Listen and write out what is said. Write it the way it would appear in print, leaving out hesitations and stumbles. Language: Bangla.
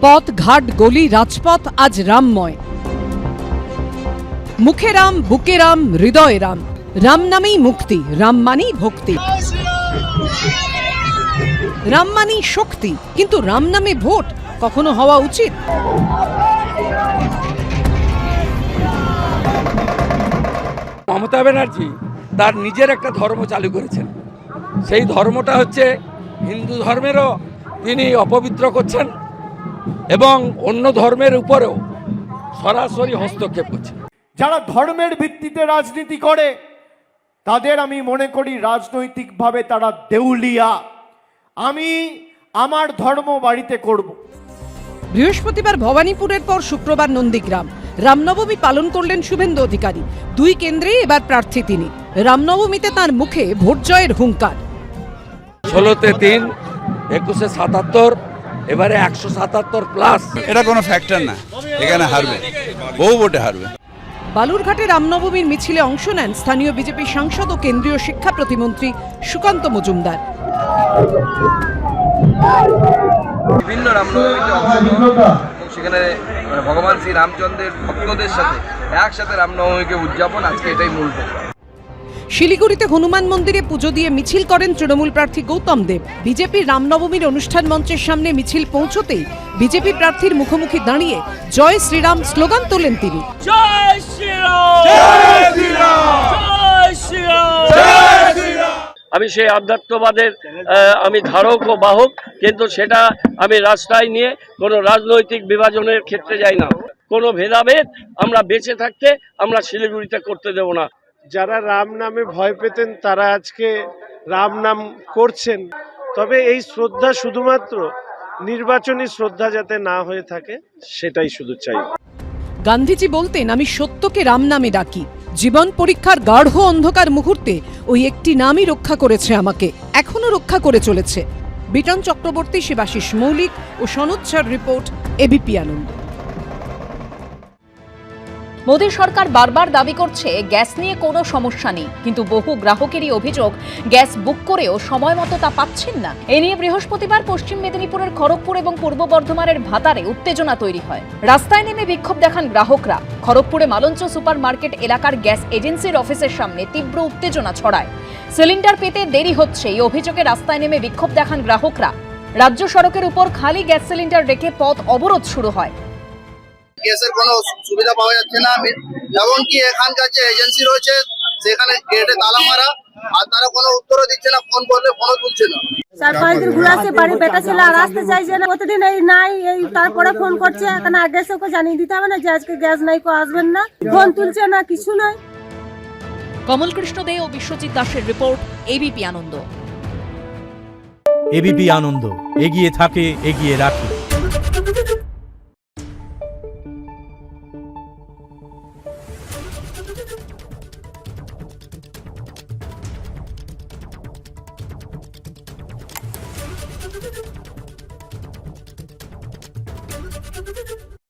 পথ ঘাট গলি রাজপথ আজ রামময়। মুখে রাম, বুকে রাম, হৃদয়ে রাম। রাম নামেই মুক্তি, রাম মানেই ভক্তি। রাম মানেই শক্তি, কিন্তু রাম নামে ভোট কখনো হওয়া উচিত? মমতা ব্যানার্জি তার নিজের একটা ধর্ম চালু করেছেন, সেই ধর্মটা হচ্ছে হিন্দু ধর্মেরও তিনি অপবিত্র করছেন এবং অন্য ধর্মের উপরেও সরাসরি হস্তক্ষেপ করছেন। যারা ধর্মের ভিত্তিতে রাজনীতি করে তাদের আমি মনে করি রাজনৈতিকভাবে তারা দেউলিয়া। আমি আমার ধর্ম বাড়িতে করব। বৃহস্পতিবার ভবানীপুরের পর শুক্রবার নন্দীগ্রাম। রামনবমী পালন করলেন শুভেন্দু অধিকারী। দুই কেন্দ্রেই এবার প্রার্থী তিনি। রামনবমীতে তার মুখে ভোট জয়ের হুঙ্কার। 16তে 3, 21-এ 77, এবারে 177 প্লাস। এটা কোনো ফ্যাক্টর না, এখানে হারবে, বহু ভোটে হারবে। বালুরঘাটে রামনবমীর মিছিলে অংশ নেন স্থানীয় বিজেপি সাংসদ ও কেন্দ্রীয় শিক্ষা প্রতিমন্ত্রী সুকান্ত মজুমদার। বিভিন্ন রামনবমীতে অংশগ্রহণ, সেখানে ভগবান শ্রী রামচন্দ্রের ভক্তদের সাথে একসাথে রামনবমীকে উদযাপন, আজকে এটাই মূল। শিলিগুড়িতে হনুমান মন্দিরে পুজো দিয়ে মিছিল করেন তৃণমূল প্রার্থী গৌতম দেব। বিজেপির রামনবমীর অনুষ্ঠান মঞ্চের সামনে মিছিল পৌঁছতেই বিজেপি প্রার্থীর মুখোমুখি দাঁড়িয়ে জয় শ্রীরাম স্লোগান তোলেন তিনি। জয় শ্রীরাম, জয় শ্রীরাম, জয় শ্রীরাম, জয় শ্রীরাম। আমি সেই আধ্যাত্মবাদের আমি ধারক ও বাহক, কিন্তু সেটা আমি রাস্তায় নিয়ে কোনো রাজনৈতিক বিভাজনের ক্ষেত্রে যাই না। কোনো ভেদাভেদ আমরা বেঁচে থাকতে আমরা শিলিগুড়িতে করতে দেব না। যারা রাম নামে ভয় পেতেন তারা আজকে রাম নাম করছেন। তবে এই শ্রদ্ধা শুধুমাত্র নির্বাচনী শ্রদ্ধা যাতে না হয়ে থাকে, সেটাই শুধু চাই। গান্ধীজি বলতেন, আমি সত্যকে রাম নামে ডাকি। জীবন পরীক্ষার গাঢ় অন্ধকার মুহূর্তে ওই একটি নামই রক্ষা করেছে আমাকে, এখনো রক্ষা করে চলেছে। বিটন চক্রবর্তী, শিবাশিস মৌলিক ও সনুচ্ছার রিপোর্ট, এবিপি আনন্দ। মোদী সরকার বারবার দাবি করছে গ্যাস নিয়ে কোনো সমস্যা নেই, কিন্তু বহু গ্রাহকেরই অভিযোগ গ্যাস বুক করেও সময় মতো তা পাচ্ছেন না। এ নিয়ে বৃহস্পতিবার পশ্চিম মেদিনীপুরের খড়গপুর এবং পূর্ব বর্ধমানের ভাতারে উত্তেজনা তৈরি হয়। রাস্তায় নেমে বিক্ষোভ দেখান গ্রাহকরা। খড়গপুরে মালঞ্চ সুপার মার্কেট এলাকার গ্যাস এজেন্সির অফিসের সামনে তীব্র উত্তেজনা ছড়ায়। সিলিন্ডার পেতে দেরি হচ্ছে এই অভিযোগে রাস্তায় নেমে বিক্ষোভ দেখান গ্রাহকরা। রাজ্য সড়কের উপর খালি গ্যাস সিলিন্ডার রেখে পথ অবরোধ শুরু হয়। গ্যাসের কোনো সুবিধা পাওয়া যাচ্ছে না, এমনকি এখানকার যে এজেন্সি রয়েছে সেখানে গেটে তালা মারা, আর তারা কোনো উত্তরও দিচ্ছে না, ফোন করলে ফোনও তুলছে না। 4-5 দিন ঘুরে আসছে, বাড়ি বেটা ছেলে আর আসতে চাইছে না, প্রতিদিন এই নাই এই তারপরে ফোন করছে, এখানে আগে ওকে জানিয়ে দিতে হবে না যে আজকে গ্যাস নাই, কো আসবেন না, ফোন তুলছে না, কিছু নয়। কমল কৃষ্ণ দে ও বিশ্বজিৎ দাসের রিপোর্ট, এবিপি আনন্দ। এবিপি আনন্দ, এগিয়ে থাকে, এগিয়ে রাখে।